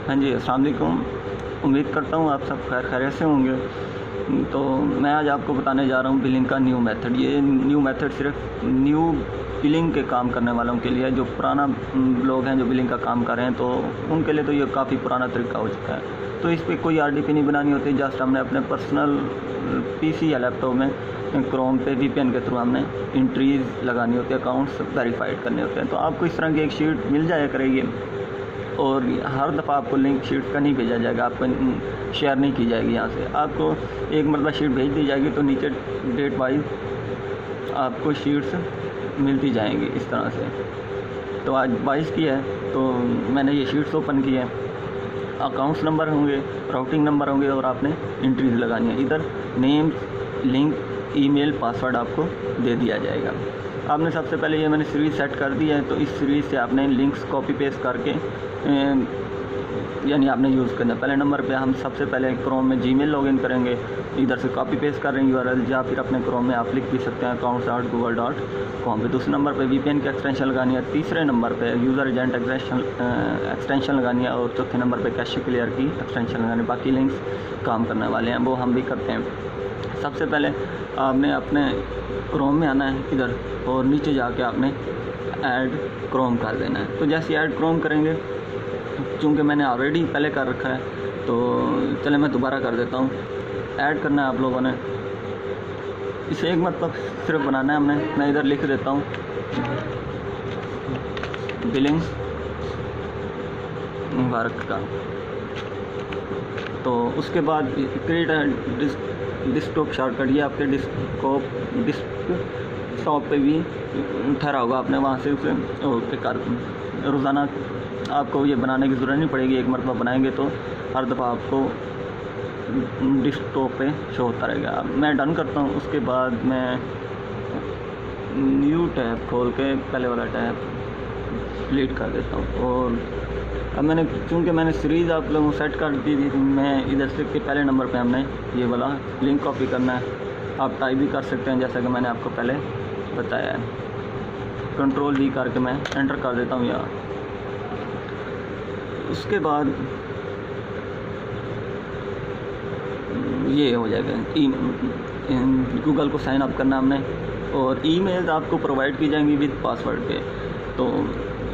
हाँ जी, अस्सलाम वालेकुम। उम्मीद करता हूँ आप सब खैरियत से होंगे। तो मैं आज आपको बताने जा रहा हूँ बिलिंग का न्यू मेथड। ये न्यू मेथड सिर्फ न्यू बिलिंग के काम करने वालों के लिए है। जो पुराना लोग हैं जो बिलिंग का काम कर रहे हैं, तो उनके लिए तो ये काफ़ी पुराना तरीका हो चुका है। तो इस पर कोई आरडीपी नहीं बनानी होती, जस्ट हमने अपने पर्सनल पीसी या लैपटॉप में क्रोम पे वीपीएन के थ्रू हमने एंट्रीज लगानी होती है, अकाउंट्स वेरीफाइड करने होते हैं। तो आपको इस तरह की एक शीट मिल जाया करेगी और हर दफ़ा आपको लिंक शीट का नहीं भेजा जाएगा, आपको शेयर नहीं की जाएगी। यहाँ से आपको एक मरतबा शीट भेज दी जाएगी तो नीचे डेट वाइज आपको शीट्स मिलती जाएंगी इस तरह से। तो आज 22 की है, तो मैंने ये शीट्स ओपन की है। अकाउंट्स नंबर होंगे, राउटिंग नंबर होंगे और आपने एंट्रीज लगानी है। इधर नेम, लिंक, ईमेल, पासवर्ड आपको दे दिया जाएगा। आपने सबसे पहले ये मैंने सीरीज़ सेट कर दी है, तो इस सीरीज़ से आपने लिंक्स कॉपी पेस्ट करके यानी आपने यूज़ करना है। पहले नंबर पे हम सबसे पहले क्रोम में जीमेल लॉगिन करेंगे, इधर से कॉपी पेस्ट कर रहे हैं यूआरएल, या फिर अपने क्रोम में आप लिख भी सकते हैं accounts.google.com पे। दूसरे नंबर पे वीपीएन की एक्सटेंशन लगानी है, तीसरे नंबर पे यूज़र एजेंट एक्सटेंशन लगानी है और चौथे नंबर पे कैश क्लियर की एक्सटेंशन लगानी है। बाकी लिंक्स काम करने वाले हैं, वो हम भी करते हैं। सबसे पहले आपने अपने क्रोम में आना है इधर, और नीचे जाके आपने ऐड क्रोम कर देना है। तो जैसे ऐड क्रोम करेंगे, चूँकि मैंने ऑलरेडी पहले कर रखा है, तो चले मैं दोबारा कर देता हूँ। ऐड करना है आप लोगों ने, इसे एक मतलब सिर्फ बनाना है हमने। मैं इधर लिख देता हूँ बिलिंग वर्क का। तो उसके बाद क्रिएट डिस्कटॉप शॉर्टकट, ये आपके डिस्कटॉप पे भी ठहरा होगा, आपने वहाँ से उसे ओके कर। रोज़ाना आपको ये बनाने की ज़रूरत नहीं पड़ेगी, एक मरतबा बनाएंगे तो हर दफ़ा आपको डिस्कटॉप पे शो होता रहेगा। मैं डन करता हूँ। उसके बाद मैं न्यू टैब खोल के पहले वाला टैब डिलीट कर देता हूँ। और अब मैंने चूँकि मैंने सीरीज़ आप लोगों को सेट कर दी थी, मैं इधर से के पहले नंबर पे हमने ये वाला लिंक कॉपी करना है। आप टाइप भी कर सकते हैं जैसा कि मैंने आपको पहले बताया है। कंट्रोल-V करके मैं एंटर कर देता हूँ यहाँ। उसके बाद ये हो जाएगा, गूगल को साइन अप करना हमने, और ईमेल आपको प्रोवाइड की जाएंगी विद पासवर्ड के। तो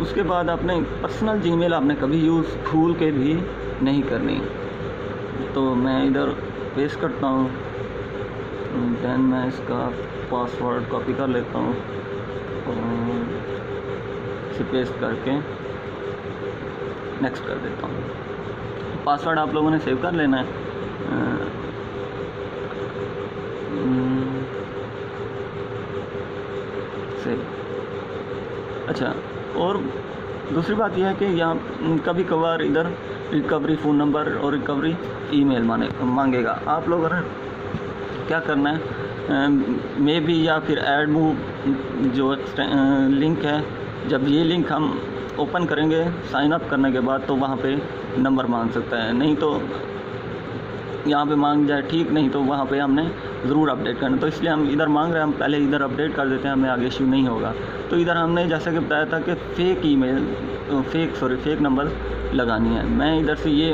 उसके बाद आपने पर्सनल जीमेल आपने कभी यूज़ भूल के भी नहीं करनी। तो मैं इधर पेस्ट करता हूँ, देन मैं इसका पासवर्ड कॉपी कर लेता हूँ और इसे पेस्ट करके नेक्स्ट कर देता हूँ। पासवर्ड आप लोगों ने सेव कर लेना है। सेव। अच्छा, और दूसरी बात यह है कि यहाँ कभी कभार इधर रिकवरी फ़ोन नंबर और रिकवरी ईमेल मांगेगा। आप लोगों ने क्या करना है, मे बी या फिर ऐड मूव जो लिंक है, जब ये लिंक हम ओपन करेंगे साइन अप करने के बाद, तो वहाँ पे नंबर मांग सकता है। नहीं तो यहाँ पे मांग जाए ठीक, नहीं तो वहाँ पे हमने ज़रूर अपडेट करना। तो इसलिए हम इधर मांग रहे हैं, हम पहले इधर अपडेट कर देते हैं, हमें आगे इशू नहीं होगा। तो इधर हमने जैसा कि बताया था कि फेक नंबर लगानी है। मैं इधर से ये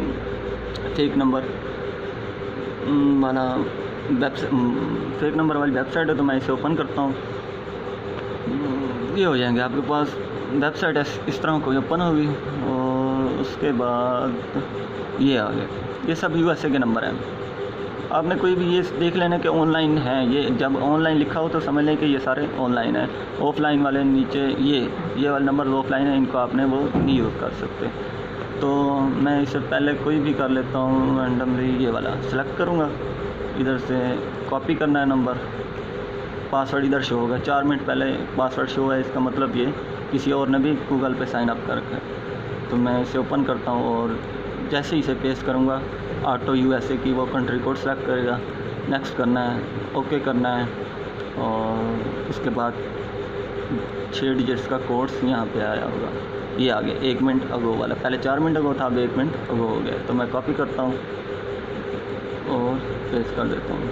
फेक नंबर वाला फेक नंबर वाली वेबसाइट है, तो मैं इसे ओपन करता हूँ। ये हो जाएंगे आपके पास वेबसाइट इस तरह कोई ओपन होगी, और उसके बाद ये आ गए, ये सब यूएसए के नंबर हैं। आपने कोई भी ये देख लेना कि ऑनलाइन है। ये जब ऑनलाइन लिखा हो तो समझ लें कि ये सारे ऑनलाइन है। ऑफलाइन वाले नीचे ये वाले नंबर ऑफलाइन है, इनको आपने वो नहीं यूज़ कर सकते। तो मैं इससे पहले कोई भी कर लेता हूँ रैंडमली, ये वाला सेलेक्ट करूँगा, इधर से कॉपी करना है नंबर। पासवर्ड इधर शो होगा, 4 मिनट पहले पासवर्ड शो है, इसका मतलब ये किसी और ने भी गूगल पे साइन अप कर रखा है। तो मैं इसे ओपन करता हूँ और जैसे ही इसे पेस्ट करूँगा, ऑटो यूएसए की वो कंट्री कोड सेलेक्ट करेगा। नेक्स्ट करना है, ओके करना है, और उसके बाद 6 डिजिट्स का कोड्स यहाँ पे आया होगा। ये आ गया 1 मिनट अगो वाला, पहले 4 मिनट अगो था, अब 1 मिनट अगो हो गया। तो मैं कॉपी करता हूँ और पेस्ट कर देता हूँ।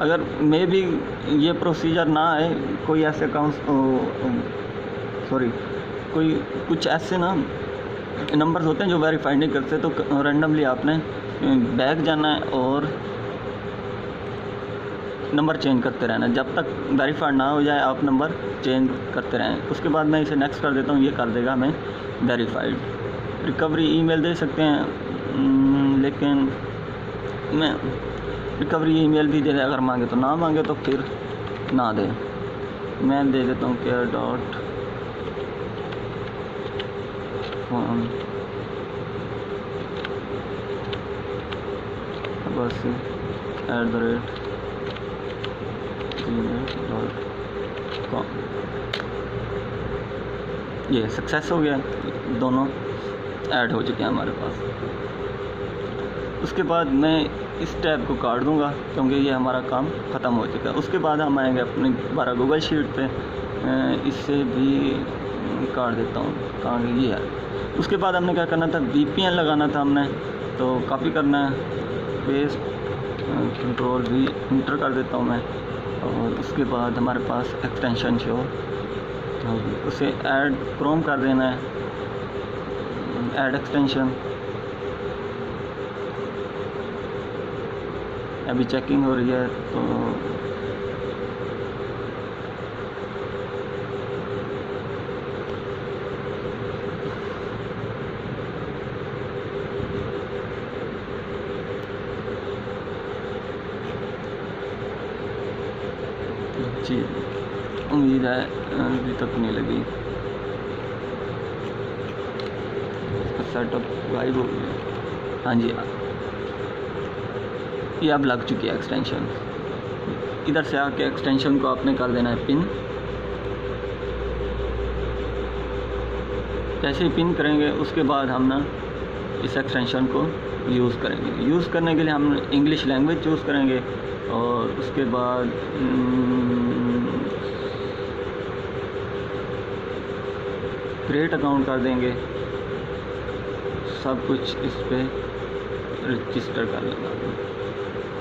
अगर मे भी ये प्रोसीजर ना आए, कोई ऐसे अकाउंट्स कोई कुछ ऐसे ना नंबर्स होते हैं जो वेरीफाइड नहीं करते, तो रैंडमली आपने बैक जाना है और नंबर चेंज करते रहना है। जब तक वेरीफाइड ना हो जाए आप नंबर चेंज करते रहें। उसके बाद मैं इसे नेक्स्ट कर देता हूँ, ये कर देगा हमें वेरीफाइड। रिकवरी ईमेल दे सकते हैं, लेकिन मैं रिकवरी ईमेल भी दे, अगर मांगे तो ना मांगे तो फिर ना दे। मैं दे देता हूँ care.phone बस @gmail.com। ये सक्सेस हो गया, दोनों ऐड हो चुके हैं हमारे पास। उसके बाद मैं इस टैब को काट दूंगा क्योंकि ये हमारा काम ख़त्म हो चुका है। उसके बाद हम आएंगे अपनी दोबारा गूगल शीट पे, इससे भी काट देता हूँ कहाँ ये है। उसके बाद हमने क्या करना था, VPN लगाना था हमने, तो कॉपी करना है, पेस्ट, कंट्रोल V इंटर कर देता हूँ मैं। और उसके बाद हमारे पास एक्सटेंशन शो, उसे ऐड क्रोम कर देना है, ऐड एक्सटेंशन। अभी चेकिंग हो रही है तो जी उम्मीद है अभी तक नहीं लगी। सेटअप गायब हो गया। हाँ जी, ये अब लग चुकी है एक्सटेंशन। इधर से आके एक्सटेंशन को आपने कर देना है पिन। जैसे ही पिन करेंगे उसके बाद हम ना इस एक्सटेंशन को यूज़ करेंगे। यूज़ करने के लिए हम इंग्लिश लैंग्वेज चूज़ करेंगे और उसके बाद क्रिएट अकाउंट कर देंगे। सब कुछ इस पर रजिस्टर कर लेना।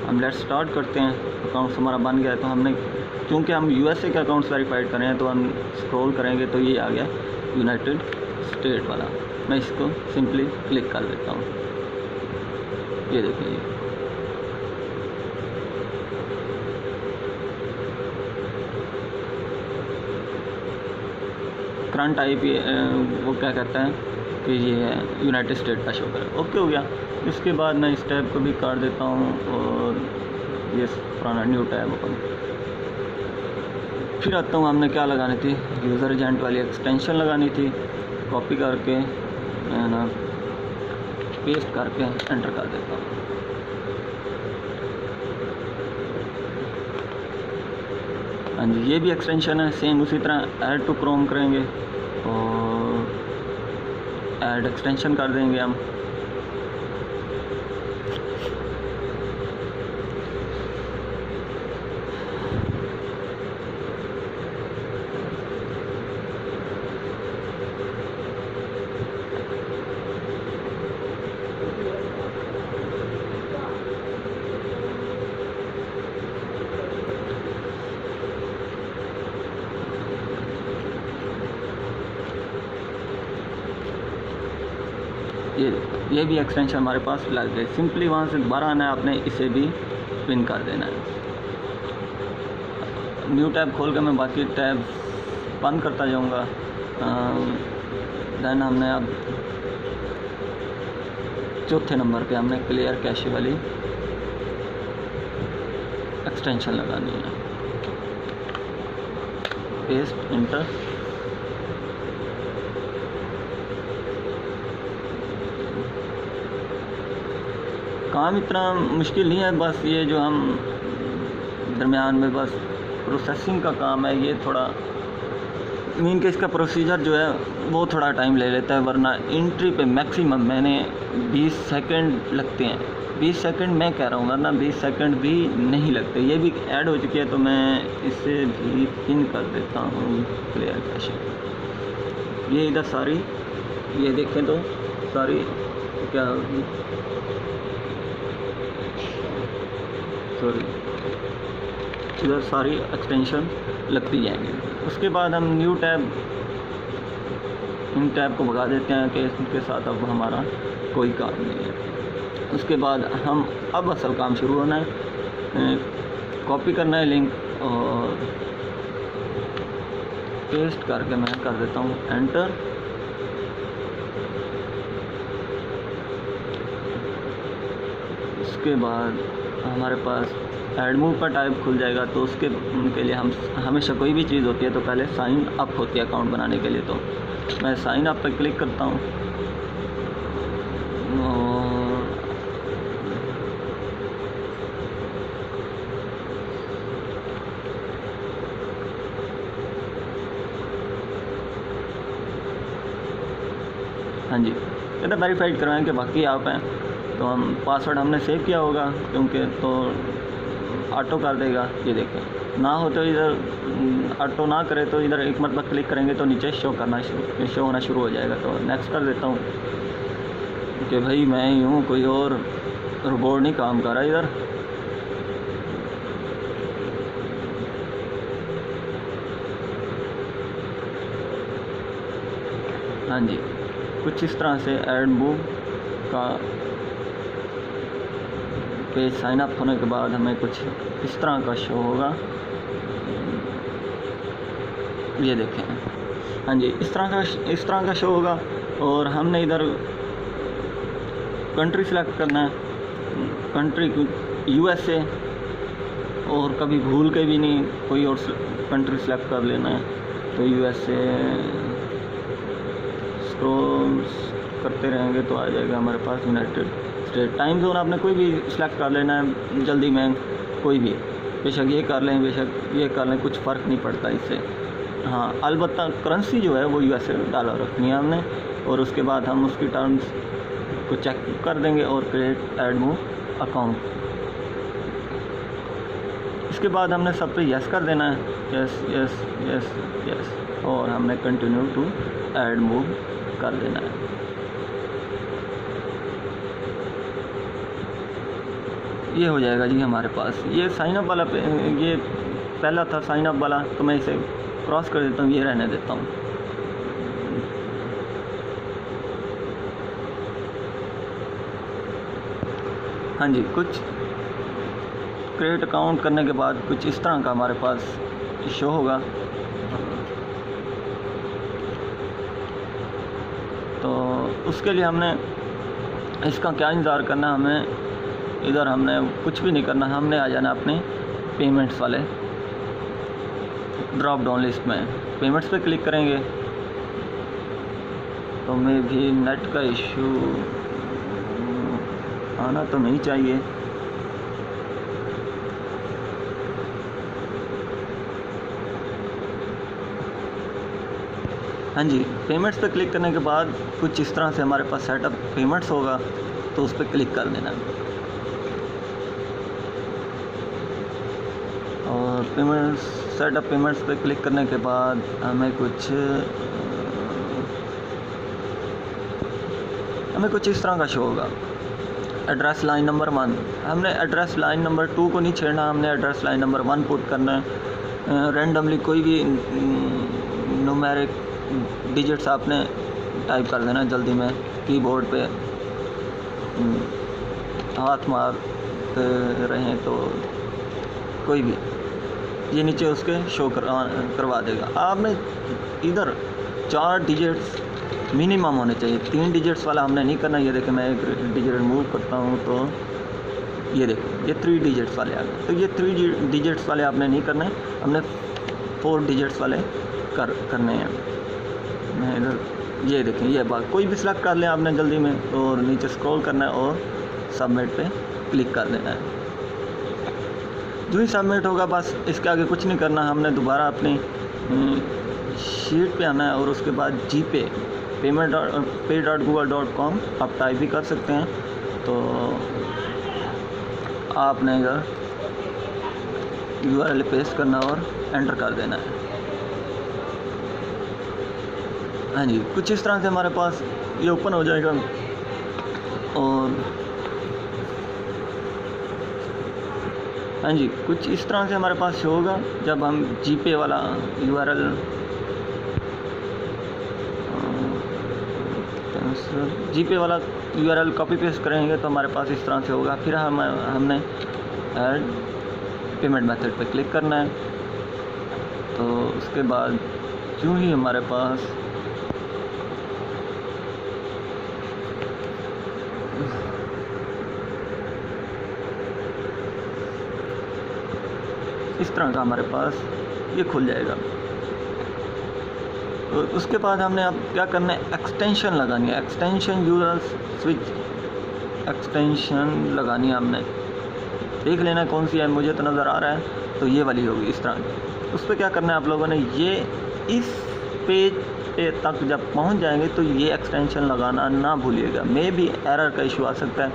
हम लेट्स स्टार्ट करते हैं। अकाउंट हमारा बन गया है, तो हमने क्योंकि हम USA के अकाउंट्स वेरीफाइड कर रहे हैं तो हम स्क्रॉल करेंगे तो ये आ गया यूनाइटेड स्टेट वाला। मैं इसको सिंपली क्लिक कर देता हूँ। ये देखिए, करंट IP वो क्या कहता है कि ये यूनाइटेड स्टेट का शो करे। ओके हो गया। इसके बाद मैं इस टैब को भी काट देता हूँ और ये पुराना न्यू टैब ओपन। फिर आता हूँ, हमने क्या लगानी थी, यूज़र एजेंट वाली एक्सटेंशन लगानी थी। कॉपी करके ना पेस्ट करके एंटर कर देता हूँ। हाँ जी, ये भी एक्सटेंशन है सेम उसी तरह। ऐड टू क्रोम करेंगे और ऐड एक्सटेंशन कर देंगे हम। ये भी एक्सटेंशन हमारे पास लग गए। सिंपली वहाँ से दोबारा आना है, आपने इसे भी पिन कर देना है। न्यू टैब खोल कर मैं बाकी टैब बंद करता जाऊँगा। देन हमने अब चौथे नंबर पे हमने क्लियर कैशे वाली एक्सटेंशन लगानी है। Paste inter. काम इतना मुश्किल नहीं है, बस ये जो हम दरमियान में बस प्रोसेसिंग का काम है, ये थोड़ा मीन के इसका प्रोसीजर जो है वो थोड़ा टाइम ले लेता है। वरना एंट्री पे मैक्सिमम मैंने 20 सेकंड लगते हैं। 20 सेकंड मैं कह रहा हूँ, वरना 20 सेकंड भी नहीं लगते। ये भी ऐड हो चुकी है तो मैं इसे भी पिन कर देता हूँ क्लियर कैशे। ये इधर सारी, ये देखें तो सारी क्या सॉरी इधर सारी एक्सटेंशन लगती जाएंगी। उसके बाद हम न्यू टैब इन टैब को भगा देते हैं कि इनके साथ अब हमारा कोई काम नहीं है। उसके बाद हम अब असल काम शुरू होना है। कॉपी करना है लिंक और पेस्ट करके मैं कर देता हूँ एंटर। उसके बाद हमारे पास ऐड मूव का टाइप खुल जाएगा। तो उसके लिए हम हमेशा कोई भी चीज़ होती है तो पहले साइन अप होती है अकाउंट बनाने के लिए। तो मैं साइन अप पर क्लिक करता हूँ और हाँ जी, कहते वेरीफाइड करवाएं कि बाकी आप हैं। तो हम पासवर्ड हमने सेव किया होगा क्योंकि तो ऑटो कर देगा। ये देखें, ना हो तो इधर ऑटो ना करे तो इधर एक मरतबा क्लिक करेंगे तो नीचे शो होना शुरू हो जाएगा। तो नेक्स्ट कर देता हूँ कि भाई मैं ही हूँ, कोई और रोबोट नहीं काम कर रहा इधर। हाँ जी, कुछ इस तरह से ऐड मूव का पेज साइन अप होने के बाद हमें कुछ इस तरह का शो होगा। ये देखें, हाँ जी, इस तरह का शो होगा। और हमने इधर कंट्री सेलेक्ट करना है, कंट्री USA, और कभी भूल के भी नहीं कोई और कंट्री सेलेक्ट कर लेना है। तो USA स्क्रॉल करते रहेंगे तो आ जाएगा हमारे पास यूनाइटेड स्टेट। टाइम जोन आपने कोई भी सिलेक्ट कर लेना है जल्दी में, कोई भी, बेशक ये कर लें बेशक ये कर लें, कुछ फ़र्क नहीं पड़ता इससे। हाँ, अलबत्ता करेंसी जो है वो USA डॉलर रखनी है हमने। और उसके बाद हम उसकी टर्म्स को चेक कर देंगे और क्रिएट ऐड मूव अकाउंट। इसके बाद हमने सब पे यस कर देना है, यस यस यस यस, और हमने कंटिन्यू टू ऐड मूव कर देना है। ये हो जाएगा जी हमारे पास। ये साइन अप वाला ये पहला था साइन अप वाला, तो मैं इसे क्रॉस कर देता हूँ, ये रहने देता हूँ। हाँ जी, कुछ क्रिएट अकाउंट करने के बाद कुछ इस तरह का हमारे पास शो होगा। तो उसके लिए हमने इसका क्या इंतज़ार करना, हमें इधर हमने कुछ भी नहीं करना, हमने आ जाना अपने पेमेंट्स वाले ड्रॉप डाउन लिस्ट में। पेमेंट्स पे क्लिक करेंगे तो मैं भी नेट का इशू आना तो नहीं चाहिए। हाँ जी, पेमेंट्स पे क्लिक करने के बाद कुछ इस तरह से हमारे पास सेटअप पेमेंट्स होगा, तो उस पर क्लिक कर देना। और पेमेंट्स सेटअप पेमेंट्स पे क्लिक करने के बाद हमें कुछ इस तरह का शो होगा। एड्रेस लाइन नंबर 1, हमने एड्रेस लाइन नंबर 2 को नहीं छेड़ना, हमने एड्रेस लाइन नंबर 1 पुट करना है। रैंडमली कोई भी न्यूमेरिक डिजिट्स आपने टाइप कर देना जल्दी में, कीबोर्ड पे हाथ मारते रहें तो कोई भी ये नीचे उसके शो करवा देगा। आपने इधर 4 डिजिट्स मिनिमम होने चाहिए, 3 डिजिट्स वाला हमने नहीं करना। ये देखें, मैं एक डिजिट रिमूव करता हूँ तो ये देखो ये 3 डिजिट्स वाले आ गए। तो ये 3 डिजिट्स वाले आपने नहीं करना है, हमने 4 डिजिट्स वाले करने हैं। मैं इधर ये देखें, ये बात कोई भी सिलेक्ट कर लें आपने जल्दी में, तो नीचे स्क्रॉल करना है और सबमिट पे क्लिक कर देना है। जो ही सबमिट होगा बस इसके आगे कुछ नहीं करना, हमने दोबारा अपनी शीट पे आना है और उसके बाद GPay pay.google.com आप टाइप भी कर सकते हैं। तो आपने इधर URL पेस्ट करना और एंटर कर देना है। हाँ जी, कुछ इस तरह से हमारे पास ये ओपन हो जाएगा। और हाँ जी, कुछ इस तरह से हमारे पास शो होगा जब हम GPay वाला URL जीपे वाला URL कॉपी पेस्ट करेंगे तो हमारे पास इस तरह से होगा। फिर हमने ऐड पेमेंट मेथड पे क्लिक करना है। तो उसके बाद यूँ ही हमारे पास इस तरह का हमारे पास ये खुल जाएगा। तो उसके बाद हमने अब क्या करना है, एक्सटेंशन लगानी है। एक्सटेंशन यूजर स्विच एक्सटेंशन लगानी है हमने। देख लेना कौन सी है, मुझे तो नज़र आ रहा है तो ये वाली होगी इस तरह की। उस पर क्या करना है आप लोगों ने, ये इस पेज पे तक जब पहुंच जाएंगे तो ये एक्सटेंशन लगाना ना भूलिएगा। मे भी एरर का इशू आ सकता है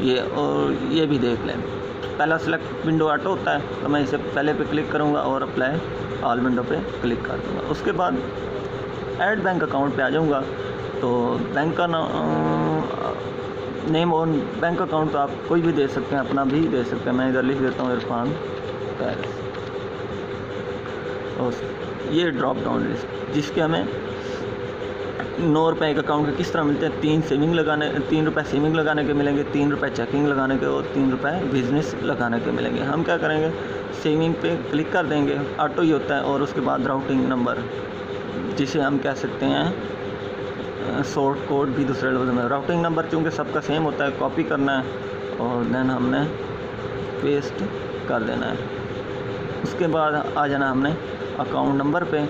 ये, और ये भी देख लें। पहला सिलेक्ट विंडो ऑटो होता है तो मैं इसे पहले पे क्लिक करूँगा और अप्लाई ऑल विंडो पे क्लिक कर दूँगा। उसके बाद ऐड बैंक अकाउंट पे आ जाऊँगा। तो बैंक का नेम और बैंक अकाउंट तो आप कोई भी दे सकते हैं, अपना भी दे सकते हैं। मैं इधर लिख देता हूँ इरफान पैरिस। और ये ड्रॉप डाउन लिस्ट जिसके हमें 9 रुपये एक अकाउंट के किस तरह मिलते हैं। 3 रुपये सेविंग लगाने के मिलेंगे, 3 रुपये चेकिंग लगाने के और 3 रुपये बिजनेस लगाने के मिलेंगे। हम क्या करेंगे, सेविंग पे क्लिक कर देंगे, ऑटो ही होता है। और उसके बाद राउटिंग नंबर जिसे हम कह सकते हैं शॉर्ट कोड भी दूसरे लफ्ज़ में। राउटिंग नंबर चूँकि सबका सेम होता है, कॉपी करना है और देन हमने पेस्ट कर देना है। उसके बाद आ जाना हमने अकाउंट नंबर पे।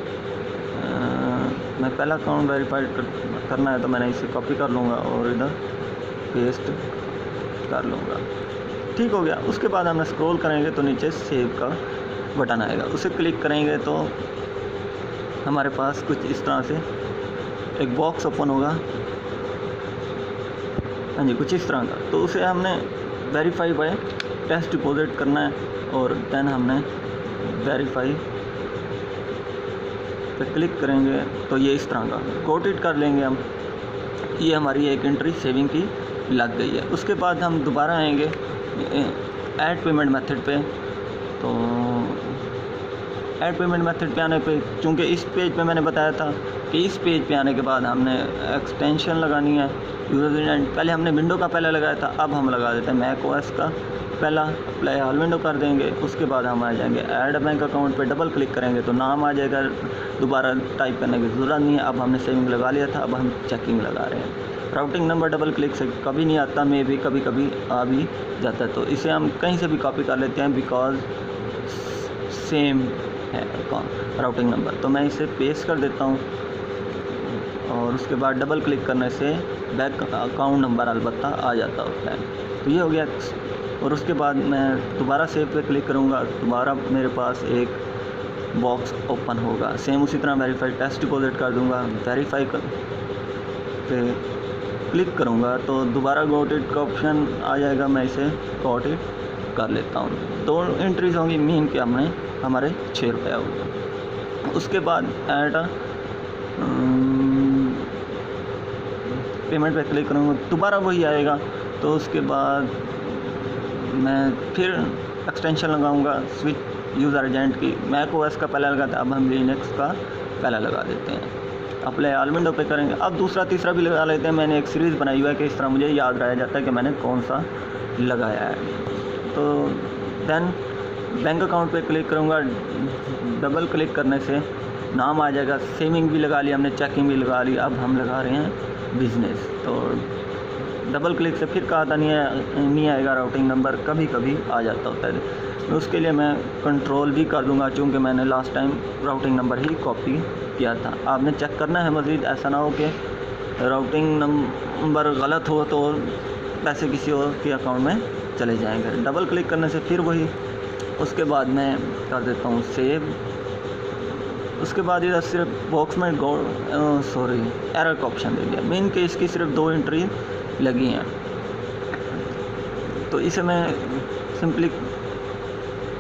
मैं पहला अकाउंट वेरीफाइड करना है तो मैंने इसे कॉपी कर लूँगा और इधर पेस्ट कर लूँगा। ठीक हो गया। उसके बाद हमने स्क्रॉल करेंगे तो नीचे सेव का बटन आएगा, उसे क्लिक करेंगे तो हमारे पास कुछ इस तरह से एक बॉक्स ओपन होगा। हाँ जी, कुछ इस तरह का। तो उसे हमने वेरीफाई बाय टेस्ट डिपॉजिट करना है और देन हमने वेरीफाई पे क्लिक करेंगे तो ये इस तरह का कोट इट कर लेंगे हम। ये हमारी एक एंट्री सेविंग की लग गई है। उसके बाद हम दोबारा आएंगे ऐड पेमेंट मेथड पे। तो ऐड पेमेंट मेथड पे आने पे, चूँकि इस पेज पे मैंने बताया था कि इस पेज पे आने के बाद हमने एक्सटेंशन लगानी है। यूजर पहले हमने विंडो का पहला लगाया था, अब हम लगा देते हैं मैक ओएस का पहला। अप्लाई ऑल विंडो कर देंगे। उसके बाद हम आ जाएंगे ऐड बैंक अकाउंट पे, डबल क्लिक करेंगे तो नाम आ जाएगा। दोबारा टाइप करने की ज़रूरत नहीं है। अब हमने सेविंग लगा लिया था, अब हम चेकिंग लगा रहे हैं। राउटिंग नंबर डबल क्लिक से कभी नहीं आता, मे भी कभी कभी आ भी जाता है। तो इसे हम कहीं से भी कॉपी कर लेते हैं बिकॉज सेम है राउटिंग नंबर। तो मैं इसे पेस्ट कर देता हूँ और उसके बाद डबल क्लिक करने से बैंक अकाउंट नंबर अलबत्ता आ जाता होता है। तो ये हो गया। और उसके बाद मैं दोबारा सेव पे क्लिक करूँगा, दोबारा मेरे पास एक बॉक्स ओपन होगा। सेम उसी तरह वेरीफाई टेस्ट डिपॉजिट कर दूँगा। वेरीफाई पे क्लिक करूँगा तो दोबारा गॉट इट का ऑप्शन आ जाएगा। मैं इसे गॉट इट कर लेता हूँ। 2 एंट्रीज होंगी मेन के हमने, हमारे 6 रुपये होगा। उसके बाद ऐड पेमेंट पे क्लिक करूँगा, दोबारा वही आएगा। तो उसके बाद मैं फिर एक्सटेंशन लगाऊंगा स्विच यूज़र एजेंट की। मैक ओएस का पहला लगा था, अब हम लिनक्स का पहला लगा देते हैं। अप्लाई ऑल विंडो पे करेंगे। अब दूसरा तीसरा भी लगा लेते हैं। मैंने एक सीरीज़ बनाई हुआ है कि इस तरह मुझे याद रह जाता है कि मैंने कौन सा लगाया है। तो देन बैंक अकाउंट पे क्लिक करूँगा, डबल क्लिक करने से नाम आ जाएगा। सेविंग भी लगा लिया हमने, चेकिंग भी लगा ली, अब हम लगा रहे हैं बिज़नेस। तो डबल क्लिक से फिर कहा था नहीं आएगा राउटिंग नंबर, कभी कभी आ जाता होता है। उसके लिए मैं कंट्रोल भी कर दूंगा, चूँकि मैंने लास्ट टाइम राउटिंग नंबर ही कॉपी किया था। आपने चेक करना है मज़ीद, ऐसा ना हो कि राउटिंग नंबर गलत हो तो पैसे किसी और के अकाउंट में चले जाएंगे। डबल क्लिक करने से फिर वही। उसके बाद मैं कर देता हूँ सेव। उसके बाद इधर सिर्फ बॉक्स में एरर का ऑप्शन दे दिया। मेन के इसकी सिर्फ 2 एंट्री लगी हैं। तो इसे मैं सिंपली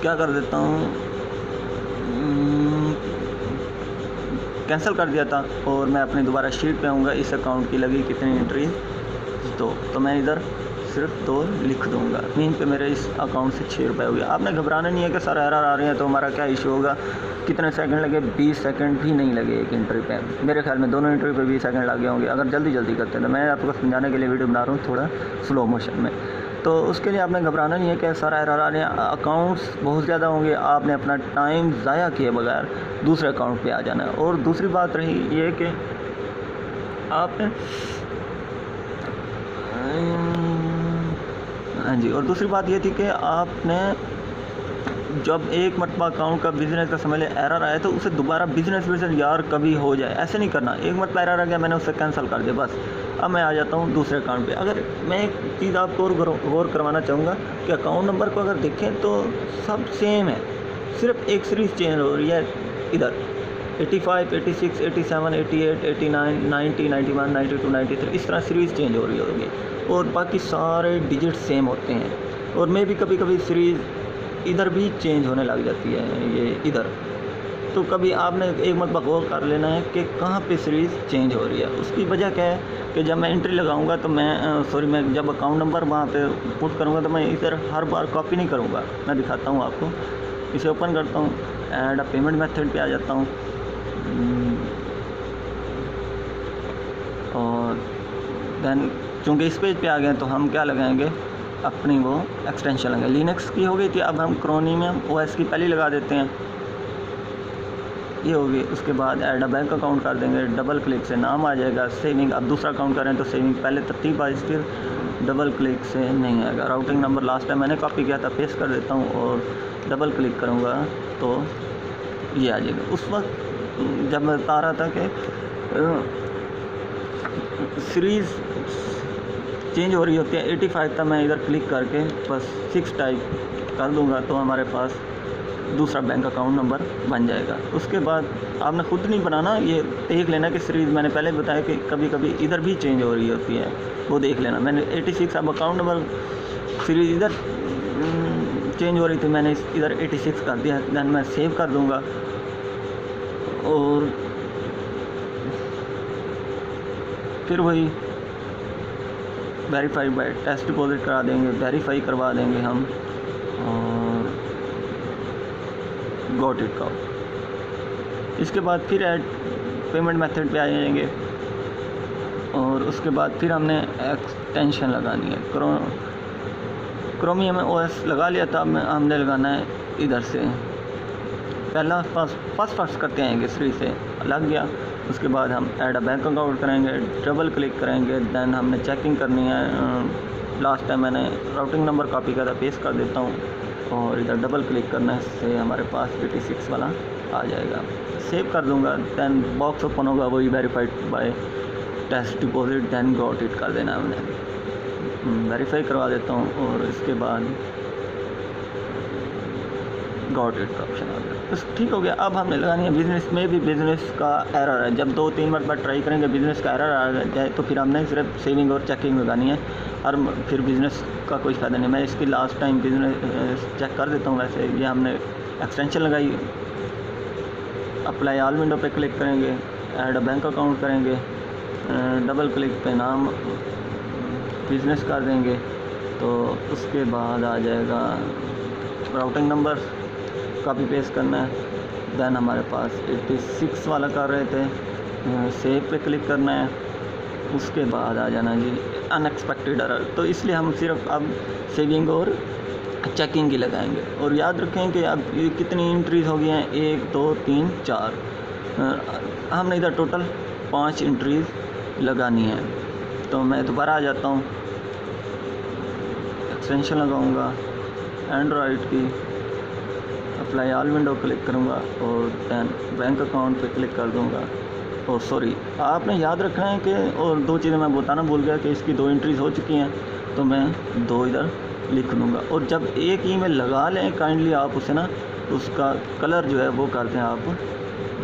क्या कर देता हूँ, कैंसिल कर दिया था और मैं अपनी दोबारा शीट पे आऊँगा। इस अकाउंट की लगी कितनी एंट्री, तो मैं इधर सिर्फ 2 लिख दूंगा। यहीं पे मेरे इस अकाउंट से 6 रुपये हो गए। आपने घबराना नहीं है कि सर एरर आ रहे हैं तो हमारा क्या इशू होगा, कितने सेकंड लगे, 20 सेकंड भी नहीं लगे एक एंट्री पे। मेरे ख्याल में दोनों एंट्री पे 20 सेकंड लगे होंगे अगर जल्दी करते हैं। तो मैं आपको समझाने के लिए वीडियो बना रहा हूँ थोड़ा स्लो मोशन में। तो उसके लिए आपने घबराना नहीं है कि सारा एरर आ रहे हैं, अकाउंट्स बहुत ज़्यादा होंगे, आपने अपना टाइम ज़ाया किए बगैर दूसरे अकाउंट पे आ जाना है। और दूसरी बात रही ये कि आपने हाँ जी, और दूसरी बात ये थी कि आपने जब एक मरतबा अकाउंट का बिज़नेस का समझ लें एरर आया तो उसे दोबारा बिज़नेस यार कभी हो जाए ऐसे नहीं करना। एक मरतबा एरर आ गया मैंने उसे कैंसिल कर दिया बस, अब मैं आ जाता हूँ दूसरे अकाउंट पे। अगर मैं एक चीज़ आपको गौर करवाना चाहूँगा कि अकाउंट नंबर को अगर देखें तो सब सेम है, सिर्फ एक सीरीज़ चेंज हो रही है। इधर 85, 86, 87, 88, 89, 90, 91, 92, 93 इस तरह सीरीज़ चेंज हो रही होगी और बाकी सारे डिजिट सेम होते हैं। और मैं भी कभी कभी सीरीज़ इधर भी चेंज होने लग जाती है ये इधर। तो कभी आपने एक मरतबा गौर कर लेना है कि कहाँ पे सीरीज़ चेंज हो रही है। उसकी वजह क्या है कि जब मैं एंट्री लगाऊंगा तो मैं जब अकाउंट नंबर वहाँ पे पुट करूँगा तो मैं इधर हर बार कॉपी नहीं करूँगा। मैं दिखाता हूँ आपको, इसे ओपन करता हूँ, ऐड पेमेंट मेथड पे आ जाता हूँ और देन चूँकि इस पेज पे आ गए तो हम क्या लगाएंगे, अपनी वो एक्सटेंशन लगाएंगे। लिनक्स की हो गई थी, अब हम क्रोनियम ओएस की पहले लगा देते हैं, ये होगी। उसके बाद ऐड अ बैंक अकाउंट कर देंगे, डबल क्लिक से नाम आ जाएगा। सेविंग अब दूसरा अकाउंट करें तो सेविंग पहले तरतीब आई, फिर डबल क्लिक से नहीं आएगा। राउटिंग नंबर लास्ट टाइम मैंने कॉपी किया था, पेस्ट कर देता हूँ और डबल क्लिक करूँगा तो ये आ जाएगा। उस वक्त जब मैं बता रहा था कि सीरीज़ चेंज हो रही होती है 85 तक, मैं इधर क्लिक करके बस 6 टाइप कर दूँगा तो हमारे पास दूसरा बैंक अकाउंट नंबर बन जाएगा। उसके बाद आपने ख़ुद नहीं बनाना, ये देख लेना कि सीरीज़ मैंने पहले बताया कि कभी कभी इधर भी चेंज हो रही होती है, वो देख लेना। मैंने 86 अब अकाउंट नंबर सीरीज़ इधर चेंज हो रही थी, मैंने इधर 86 कर दिया। दैन मैं सेव कर दूँगा और फिर वही वेरीफाई बाय टेस्ट डिपॉजिट करा देंगे, वेरीफाई करवा देंगे हम और गॉट इट का। इसके बाद फिर ऐड पेमेंट मेथड पे आ जाएंगे और उसके बाद फिर हमने एक्सटेंशन लगानी है। क्रोमियम ओएस लगा लिया था, हमने लगाना है इधर से। पहला फर्स्ट करते आएंगे श्री से लग गया। उसके बाद हम ऐड अ बैंक अकाउंट करेंगे, डबल क्लिक करेंगे, दैन हमने चेकिंग करनी है। लास्ट टाइम मैंने राउटिंग नंबर कॉपी किया था, पेस्ट कर देता हूँ और इधर डबल क्लिक करने से हमारे पास 86 वाला आ जाएगा। सेव कर दूँगा, दैन बॉक्स ओपन होगा, वही verified by test deposit, then got it कर देना है। हमने वेरीफाई करवा देता हूँ और इसके बाद गॉट इट का ऑप्शन आ गया, बस ठीक हो गया। अब हमने लगानी है बिज़नेस में भी बिज़नेस का एरर है। जब 2-3 मरतबा ट्राई करेंगे बिज़नेस का एरर आ जाए तो फिर हमने सिर्फ सेविंग और चेकिंग लगानी है और फिर बिज़नेस का कोई फ़ायदा नहीं। मैं इसकी लास्ट टाइम बिज़नेस चेक कर देता हूँ। वैसे ये हमने एक्सटेंशन लगाई, अप्लाई ऑल विंडो पे क्लिक करेंगे, ऐड अ बैंक अकाउंट करेंगे, डबल क्लिक पे नाम बिज़नेस कर देंगे तो उसके बाद आ जाएगा राउटिंग नंबर कॉपी पेस्ट करना है। दैन हमारे पास 86 वाला कर रहे थे, सेव पे क्लिक करना है। उसके बाद आ जाना जी अनएक्सपेक्टेड एरर, तो इसलिए हम सिर्फ अब सेविंग और चेकिंग की लगाएंगे। और याद रखें कि अब ये कितनी एंट्रीज़ हो गई हैं, 1 2 3 4, हमने इधर टोटल 5 एंट्रीज़ लगानी है। तो मैं दोबारा आ जाता हूँ, एक्सटेंशन लगाऊंगा एंड्रॉयड की, अप्लाई ऑल विंडो क्लिक करूंगा और दैन बैंक अकाउंट पे क्लिक कर दूंगा। और सॉरी, आपने याद रखना है कि और 2 चीज़ें मैं बताना भूल गया कि इसकी 2 एंट्रीज़ हो चुकी हैं तो मैं 2 इधर लिख लूँगा। और जब एक ईमेल लगा लें काइंडली आप उसे ना उसका कलर जो है वो कर दें आप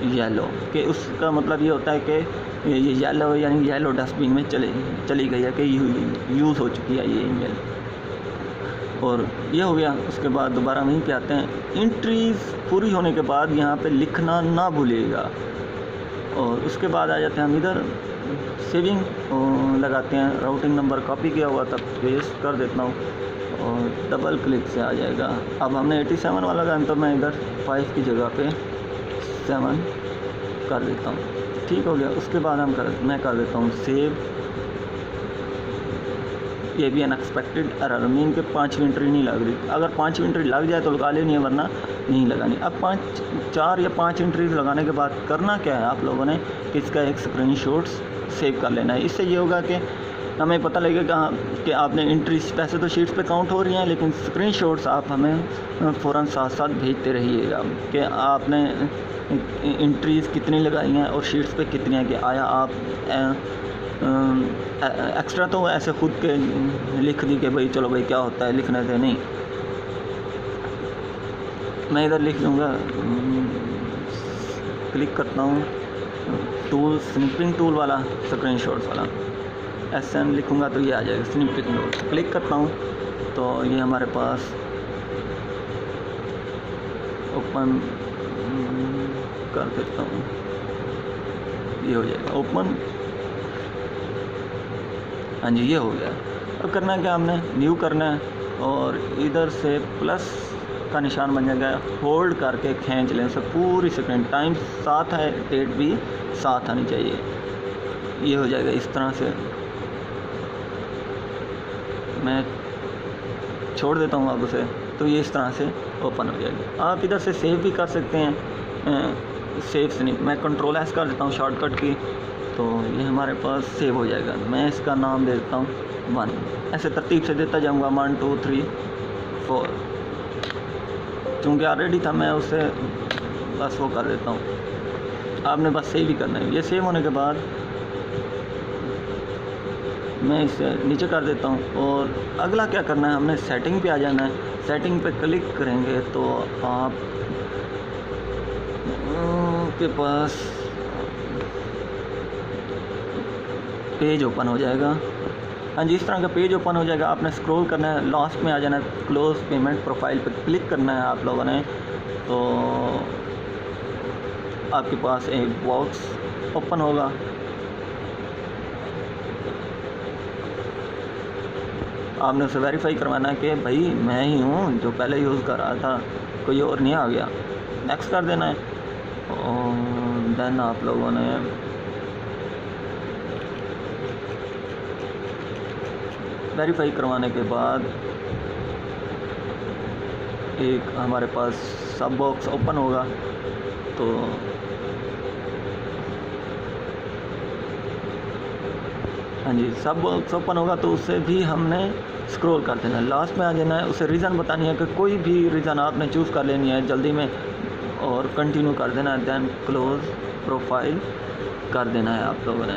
येलो, कि उसका मतलब ये होता है कि ये येलो यानी येलो डस्टबिन में चली गई है कि यूज़ हो चुकी है ये ईमेल। और ये हो गया। उसके बाद दोबारा वहीं पे आते हैं। एंट्रीज़ पूरी होने के बाद यहाँ पे लिखना ना भूलिएगा, और उसके बाद आ जाते हैं हम इधर सेविंग लगाते हैं। राउटिंग नंबर कॉपी किया हुआ था पेस्ट कर देता हूँ और डबल क्लिक से आ जाएगा। अब हमने 87 वाला लगाया तो मैं इधर 5 की जगह पे 7 कर देता हूँ। ठीक हो गया। उसके बाद मैं कर देता हूँ सेव। ये भी अनएक्सपेक्टेड एरर, मीन के 5वीं एंट्री नहीं लग रही। अगर 5वीं एंट्री लग जाए तो लगा लेनी है, वरना नहीं लगानी। अब 4 या 5 एंट्री लगाने के बाद करना क्या है आप लोगों ने कि इसका एक स्क्रीनशॉट सेव कर लेना है। इससे ये होगा कि हमें पता लगेगा कि आपने एंट्रीज वैसे तो शीट्स पे काउंट हो रही हैं, लेकिन स्क्रीनशॉट्स आप हमें फ़ौरन साथ साथ भेजते रहिएगा कि आपने एंट्रीज़ कितनी लगाई हैं और शीट्स पे कितनी है कि आया आप एक्स्ट्रा तो ऐसे खुद के लिख दी कि भाई चलो भाई क्या होता है लिखने से नहीं। मैं इधर लिख लूँगा, क्लिक करता हूँ टूल, स्निपिंग टूल वाला, स्क्रीनशॉट्स वाला SN लिखूँगा तो ये आ जाएगा स्निपिंग टूल। क्लिक करता हूँ तो ये हमारे पास ओपन कर देता हूँ, ये हो जाएगा ओपन। हाँ जी, ये हो गया। अब करना क्या, हमने न्यू करना है और इधर से प्लस का निशान बन जाएगा, होल्ड करके खींच लें सब पूरी स्क्रीन। टाइम 7 है, डेट भी 7 आनी चाहिए। ये हो जाएगा इस तरह से। मैं छोड़ देता हूँ अब उसे, तो ये इस तरह से ओपन हो जाएगी। आप इधर से सेव भी कर सकते हैं, सेव से नहीं, मैं Ctrl+S कर देता हूँ शॉर्टकट की, तो ये हमारे पास सेव हो जाएगा। मैं इसका नाम दे देता हूँ 1, ऐसे तरतीब से देता जाऊँगा 1 2 3 4। चूँकि ऑलरेडी था मैं उसे बस वो कर देता हूँ। आपने बस सेव ही करना है। ये सेव होने के बाद मैं इसे नीचे कर देता हूँ और अगला क्या करना है, हमने सेटिंग पे आ जाना है। सेटिंग पे क्लिक करेंगे तो आप के पास पेज ओपन हो जाएगा। हाँ जी, इस तरह का पेज ओपन हो जाएगा। आपने स्क्रॉल करना है, लास्ट में आ जाना है, क्लोज पेमेंट प्रोफाइल पे क्लिक करना है आप लोगों ने। तो आपके पास एक बॉक्स ओपन होगा। आपने उसे वेरीफाई करवाना है कि भाई मैं ही हूँ जो पहले यूज़ कर रहा था, कोई और नहीं आ गया। नेक्स्ट कर देना है और देन आप लोगों ने वेरीफाई करवाने के बाद एक हमारे पास सब बॉक्स ओपन होगा। तो हाँ जी, सब बॉक्स ओपन होगा तो उससे भी हमने स्क्रॉल कर देना है, लास्ट में आ जाना है। उसे रीज़न बतानी है कि कोई भी रीज़न आपने चूज़ कर लेनी है जल्दी में और कंटिन्यू कर देना है। देन क्लोज प्रोफाइल कर देना है आप लोगों ने।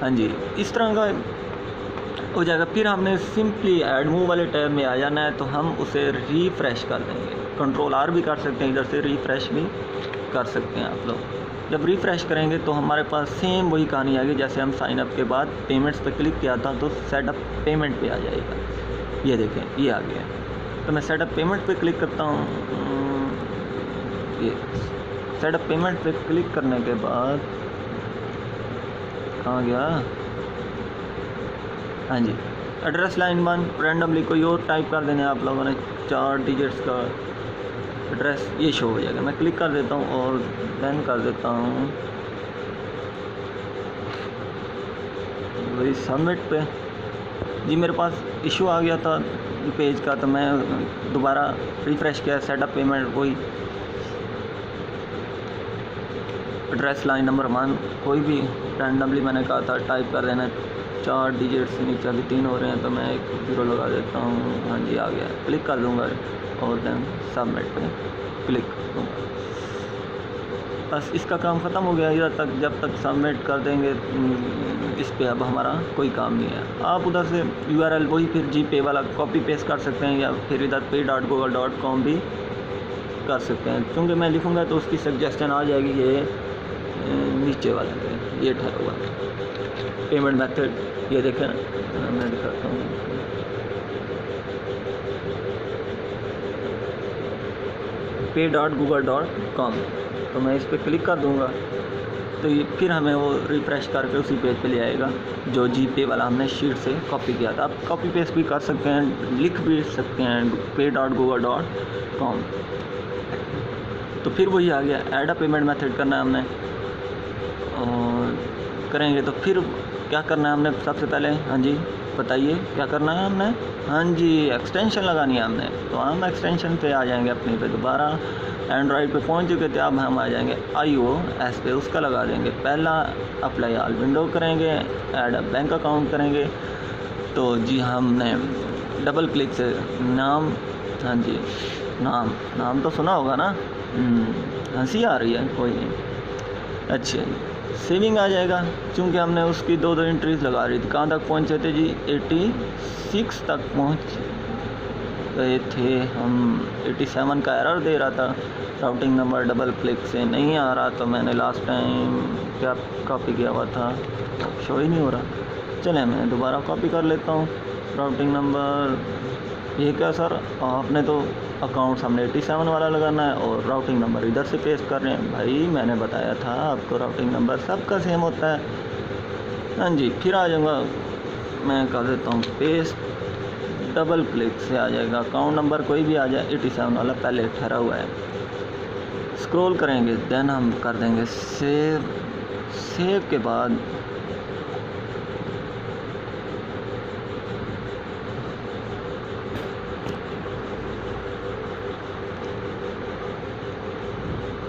हाँ जी, इस तरह का हो जाएगा। फिर हमने सिंपली ऐड मूव वाले टैब में आ जाना है, तो हम उसे रिफ़्रेश कर देंगे। Ctrl+R भी कर सकते हैं, इधर से रिफ़्रेश भी कर सकते हैं आप लोग। जब रिफ़्रेश करेंगे तो हमारे पास सेम वही कहानी आएगी जैसे हम साइन अप के बाद पेमेंट्स पे क्लिक किया था, तो सेटअप पेमेंट पे आ जाएगा। ये देखें, ये आ गया। तो मैं सेटअप पेमेंट पे क्लिक करता हूँ। ये सेटअप पेमेंट पे क्लिक करने के बाद कहाँ गया, हाँ जी, एड्रेस लाइन 1 रैंडमली कोई और टाइप कर देने आप लोगों ने, 4 डिजिट्स का एड्रेस, ये शो हो जाएगा। मैं क्लिक कर देता हूँ और देन कर देता हूँ वही सबमिट पे। जी मेरे पास इशू आ गया था पेज का, तो मैं दोबारा रिफ़्रेश किया, सेटअप पेमेंट वही एड्रेस लाइन नंबर 1 कोई भी रैंडमली मैंने कहा था टाइप कर देना, 4 डिजिट्स नीचे अभी 3 हो रहे हैं तो मैं एक 0 लगा देता हूँ। हाँ जी, आ गया। क्लिक कर दूँगा और देन सबमिट पे क्लिक कर दूँगा। बस इसका काम ख़त्म हो गया इधर तक। जब तक सबमिट कर देंगे इस पे अब हमारा कोई काम नहीं है। आप उधर से URL वही फिर GPay वाला कॉपी पेस्ट कर सकते हैं या फिर इधर pay.google.com भी कर सकते हैं। क्योंकि मैं लिखूँगा तो उसकी सजेशन आ जाएगी ये नीचे वाले पे, ये ठहरा हुआ पेमेंट मेथड। ये देखें, मैं दिखाता हूँ। pay.google.com। तो मैं इस पर क्लिक कर दूँगा तो ये फिर हमें वो रिफ्रेश करके उसी पेज पे ले आएगा जो जीपे वाला हमने शीट से कॉपी किया था। आप कॉपी पेस्ट भी कर सकते हैं, लिख भी सकते हैं pay.google.com। तो फिर वही आ गया, ऐड अ पेमेंट मेथड करना है हमने और करेंगे। तो फिर क्या करना है हमने सबसे पहले, हाँ जी बताइए क्या करना है हमने। हाँ जी, एक्सटेंशन लगानी है हमने। तो हम एक्सटेंशन पे आ जाएंगे अपने पे दोबारा। एंड्रॉयड पे पहुंच चुके थे, अब हम आ जाएंगे iOS पे, उसका लगा देंगे। पहला अप्लाई ऑल विंडो करेंगे, ऐड अ बैंक अकाउंट करेंगे। तो जी हमने डबल क्लिक से नाम, हाँ जी नाम तो सुना होगा ना, हंसी आ रही है, कोई नहीं। अच्छा, सेविंग आ जाएगा क्योंकि हमने उसकी दो एंट्रीज लगा रही थी। कहाँ तक पहुँचे थे जी, 86 तक पहुँच गए थे हम। 87 का एरर दे रहा था, राउटिंग नंबर डबल क्लिक से नहीं आ रहा। तो मैंने लास्ट टाइम क्या कॉपी किया हुआ था, शो ही नहीं हो रहा। चले मैं दोबारा कॉपी कर लेता हूँ राउटिंग नंबर। ये क्या सर, आपने तो अकाउंट हमने 87 वाला लगाना है और राउटिंग नंबर इधर से पेस्ट कर रहे हैं। भाई मैंने बताया था आपको राउटिंग नंबर सबका सेम होता है। हाँ जी, फिर आ जाऊँगा, मैं कर देता हूँ पेस्ट, डबल क्लिक से आ जाएगा। अकाउंट नंबर कोई भी आ जाए, 87 वाला पहले ठहरा हुआ है। स्क्रॉल करेंगे, देन हम कर देंगे सेव। सेव के बाद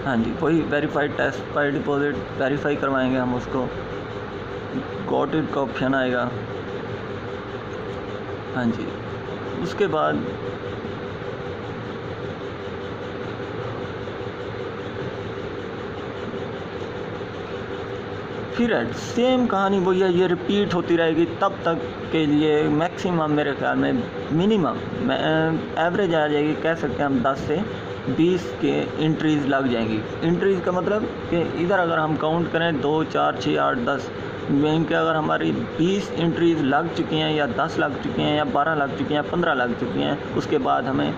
हाँ जी वही verified test by deposit verify करवाएंगे हम उसको। गॉट इट का ऑप्शन आएगा। हाँ जी, उसके बाद फिर सेम कहानी वही है, ये रिपीट होती रहेगी तब तक के लिए मैक्सिमम मेरे ख्याल में मिनिमम एवरेज आ जाएगी, कह सकते हैं हम 10 से 20 के एंट्रीज़ लग जाएंगी। एंट्रीज़ का मतलब कि इधर अगर हम काउंट करें 2, 4, 6, 8, 10 में के अगर हमारी 20 एंट्रीज़ लग चुकी हैं या 10 लग चुकी हैं या 12 लग चुकी हैं, 15 लग चुकी हैं, उसके बाद हमें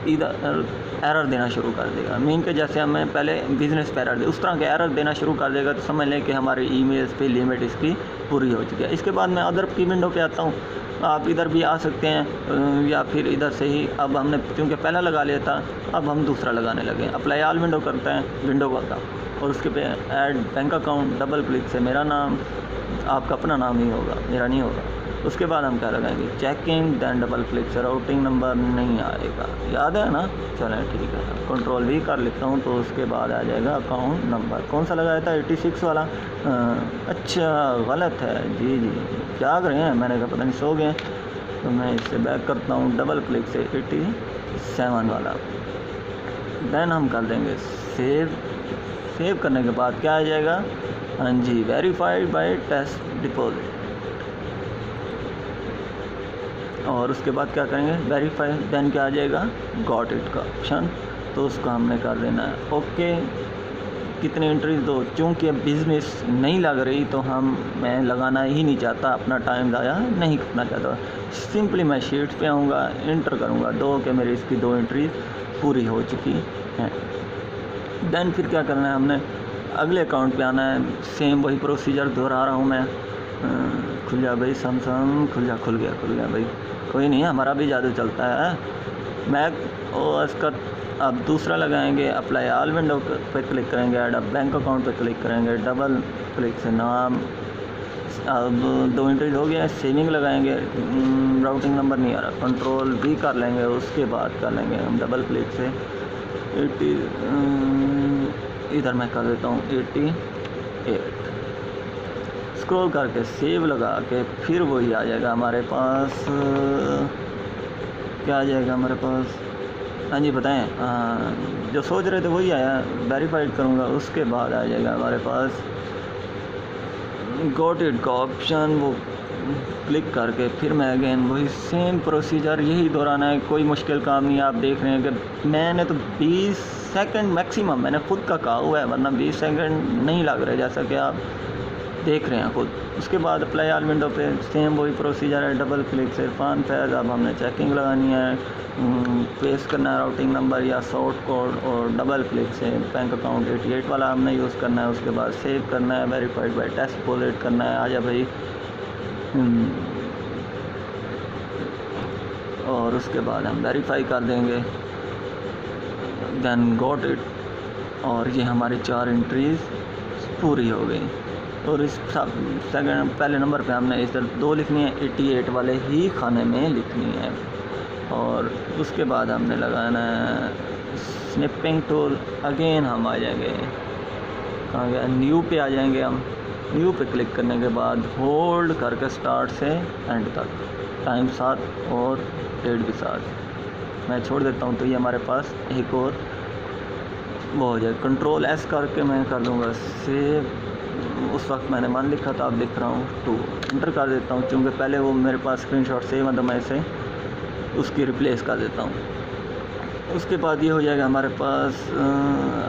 इधर एरर देना शुरू कर देगा। मीन के जैसे हमें पहले बिज़नेस पे एरर दे, उस तरह के एरर देना शुरू कर देगा। तो समझ लें कि हमारी ईमेल्स पे लिमिट इसकी पूरी हो चुकी है। इसके बाद मैं अदर की विंडो पे आता हूँ। आप इधर भी आ सकते हैं या फिर इधर से ही। अब हमने क्योंकि पहला लगा लिया था, अब हम दूसरा लगाने लगे। अप्लाई ऑल विंडो करते हैं, विंडो का, और उसके पे add bank account, double click से मेरा नाम, आपका अपना नाम ही होगा, मेरा नहीं होगा। उसके बाद हम क्या लगाएंगे, चेकिंग, दैन डबल क्लिक से राउटिंग नंबर नहीं आएगा, याद है ना। चलें ठीक है, कंट्रोल भी कर लेता हूँ। तो उसके बाद आ जाएगा अकाउंट नंबर, कौन सा लगाया था, 86 वाला। अच्छा गलत है जी, जाग रहे हैं, मैंने कहा पता नहीं सो गए। तो मैं इससे बैक करता हूँ, डबल क्लिक से 87 वाला। दैन हम कर देंगे सेव। सेव करने के बाद क्या आ जाएगा, हाँ जी वेरीफाइड बाय टेस्ट डिपॉजिट। और उसके बाद क्या करेंगे, वेरीफाई, देन क्या आ जाएगा, गॉट इट का ऑप्शन। तो उसको हमने कर देना है ओके। कितनी एंट्रीज दो, चूँकि बिज़नेस नहीं लग रही तो मैं लगाना ही नहीं चाहता, अपना टाइम ज़ाया नहीं करना चाहता। सिंपली मैं शीट पे आऊँगा, इंटर करूँगा 2 कि मेरी इसकी 2 एंट्रीज पूरी हो चुकी हैं। देन फिर क्या करना है, हमने अगले अकाउंट पे आना है। सेम वही प्रोसीजर दोहरा रहा हूँ मैं। खुल जा भाई सैमसंग, खुल गया भाई, कोई नहीं, हमारा भी जादू चलता है। मैक ओएस का अब दूसरा लगाएंगे। अप्लाई ऑल विंडो पे क्लिक करेंगे, ऐड बैंक अकाउंट पे क्लिक करेंगे, डबल क्लिक से नाम। अब 2 एंट्रीज हो गया। सेविंग लगाएंगे, राउटिंग नंबर नहीं आ रहा, कंट्रोल भी कर लेंगे। उसके बाद कर लेंगे हम डबल क्लिक से 80, इधर मैं कर देता हूँ 88। स्क्रॉल करके सेव लगा के फिर वही आ जाएगा हमारे पास। क्या आ जाएगा हमारे पास, हाँ जी बताएं। जो सोच रहे थे वही आया, वेरीफाइड करूँगा। उसके बाद आ जाएगा हमारे पास गॉट इट का ऑप्शन, वो क्लिक करके फिर मैं अगेन वही सेम प्रोसीजर यही दोहराना है। कोई मुश्किल काम नहीं है। आप देख रहे हैं कि मैंने तो 20 सेकंड मैक्सिमम मैंने खुद का कहा हुआ है, वरना 20 सेकंड नहीं लग रहे। जैसा कि आप देख रहे हैं खुद। उसके बाद अप्लाई ऑल विंडो पे सेम वही प्रोसीजर है, डबल क्लिक से इरफान फैज़। अब हमने चेकिंग लगानी है, पेस्ट करना है राउटिंग नंबर या शॉर्ट कोड, और डबल क्लिक से बैंक अकाउंट 88 वाला हमने यूज़ करना है। उसके बाद सेव करना है, वेरीफाइड बाय टेस्ट डिपॉजिट करना है, आजा भाई। और उसके बाद हम वेरीफाई कर देंगे, देन गॉट इट। और ये हमारी 4 एंट्रीज पूरी हो गई। और इस सेकंड पहले नंबर पे हमने इस तरह 2 लिखनी है, 88 वाले ही खाने में लिखनी है। और उसके बाद हमने लगाना है स्निपिंग टूल। अगेन हम आ जाएंगे, कहाँ गया, न्यू पे आ जाएंगे हम। न्यू पे क्लिक करने के बाद होल्ड करके स्टार्ट से एंड तक टाइम 7 और डेट भी 7 मैं छोड़ देता हूँ। तो ये हमारे पास एक और वो हो जाए। कंट्रोल एस करके मैं कर दूँगा सेव। उस वक्त मैंने 1 लिखा था, अब लिख रहा हूँ 2। इंटर कर देता हूँ, चूँकि पहले वो मेरे पास स्क्रीनशॉट सेव है तो मैं इसे उसकी रिप्लेस कर देता हूँ। उसके बाद ये हो जाएगा हमारे पास।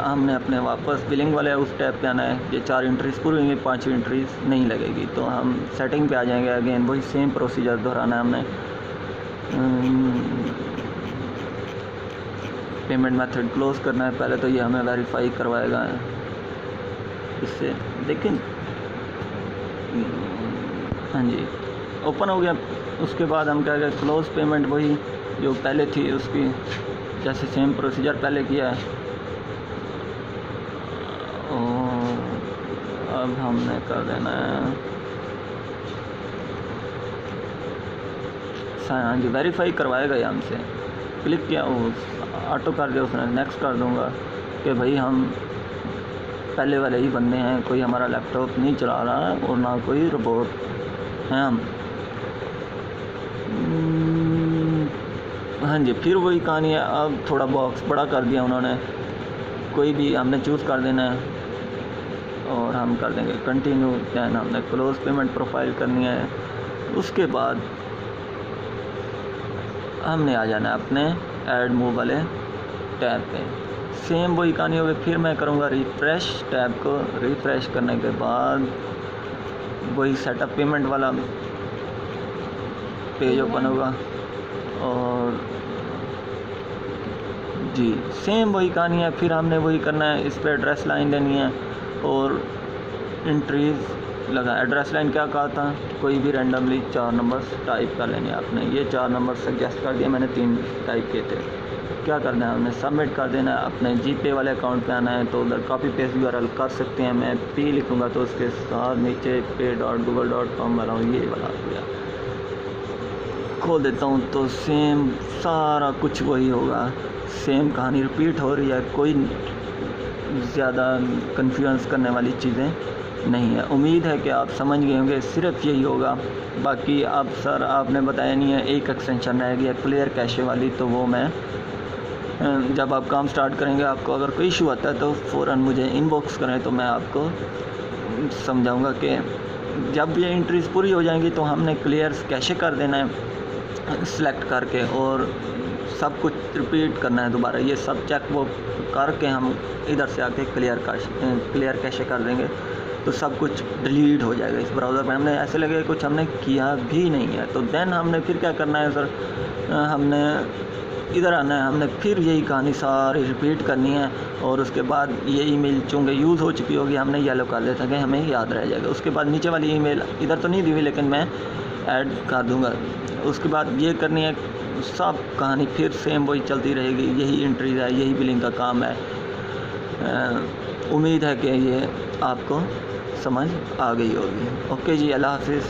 हमने अपने वापस बिलिंग वाले उस टैब पे आना है। ये 4 एंट्रीज पूरी होंगी, 5 एंट्रीज नहीं लगेगी। तो हम सेटिंग पे आ जाएंगे। अगेन वही सेम प्रोसीजर दोहराना है हमने। पेमेंट मेथड क्लोज करना है। पहले तो ये हमें वेरीफाई करवाएगा इससे, लेकिन हाँ जी ओपन हो गया। उसके बाद हम क्या करें, क्लोज पेमेंट वही जो पहले थी उसकी जैसे सेम प्रोसीजर पहले किया है। और अब हमने कर देना है हाँ जी, वेरीफाई करवाएगा ये हमसे। क्लिक किया, वो ऑटो कर दिया उसने। नेक्स्ट कर दूंगा कि भाई हम पहले वाले ही बंदे हैं, कोई हमारा लैपटॉप नहीं चला रहा है और ना कोई रोबोट हैं हम। हाँ जी, फिर वही कहानी है। अब थोड़ा बॉक्स बड़ा कर दिया उन्होंने, कोई भी हमने चूज़ कर देना है और हम कर देंगे कंटिन्यू। दैन हमने क्लोज पेमेंट प्रोफाइल करनी है। उसके बाद हमने आ जाना है अपने ऐड मूव वाले टैब पे। सेम वही कहानी होगी। फिर मैं करूँगा रिफ़्रेश, टैब को रिफ़्रेश करने के बाद वही सेटअप पेमेंट वाला पेज ओपन होगा। और जी सेम वही कहानी है। फिर हमने वही करना है, इस पर एड्रेस लाइन देनी है और एंट्रीज लगा। एड्रेस लाइन क्या कहा था, कोई भी रैंडमली 4 नंबर्स टाइप कर लेने आपने। ये 4 नंबर सजेस्ट कर दिए मैंने, 3 टाइप किए थे। क्या करना है, हमने सबमिट कर देना है। अपने जीपे वाले अकाउंट पे आना है तो उधर कॉपी पेस्ट यूआरएल कर सकते हैं। मैं पी लिखूँगा तो उसके साथ नीचे pay.google.com वाला ये वाला गया खोल देता हूँ। तो सेम सारा कुछ वही होगा, सेम कहानी रिपीट हो रही है। कोई ज़्यादा कन्फ्यूज़ करने वाली चीज़ें नहीं है। उम्मीद है कि आप समझ गए होंगे, सिर्फ यही होगा। बाकी अब सर आपने बताया नहीं है, एक एक्सटेंशन रह गया क्लियर कैशे वाली, तो वो मैं जब आप काम स्टार्ट करेंगे आपको अगर कोई इशू आता है तो फ़ौरन मुझे इनबॉक्स करें, तो मैं आपको समझाऊंगा कि जब ये एंट्रीज पूरी हो जाएंगी तो हमने क्लियर कैशे कर देना है सिलेक्ट करके, और सब कुछ रिपीट करना है दोबारा। ये सब चेक वो करके हम इधर से आके क्लियर कैशे कर देंगे तो सब कुछ डिलीट हो जाएगा इस ब्राउज़र में। हमने ऐसे लगे कुछ हमने किया भी नहीं है। तो देन हमने फिर क्या करना है सर, हमने इधर आना है, हमने फिर यही कहानी सारी रिपीट करनी है। और उसके बाद ये ईमेल चूँकि यूज़ हो चुकी होगी, हमने येलो कर देता कि हमें याद रह जाएगा। उसके बाद नीचे वाली ईमेल इधर तो नहीं दी हुई लेकिन मैं ऐड कर दूँगा। उसके बाद ये करनी है, सब कहानी फिर सेम वही चलती रहेगी। यही एंट्रीज है, यही बिलिंग का काम है। उम्मीद है कि ये आपको समझ आ गई होगी। ओके जी, अल्लाह हाफिज़।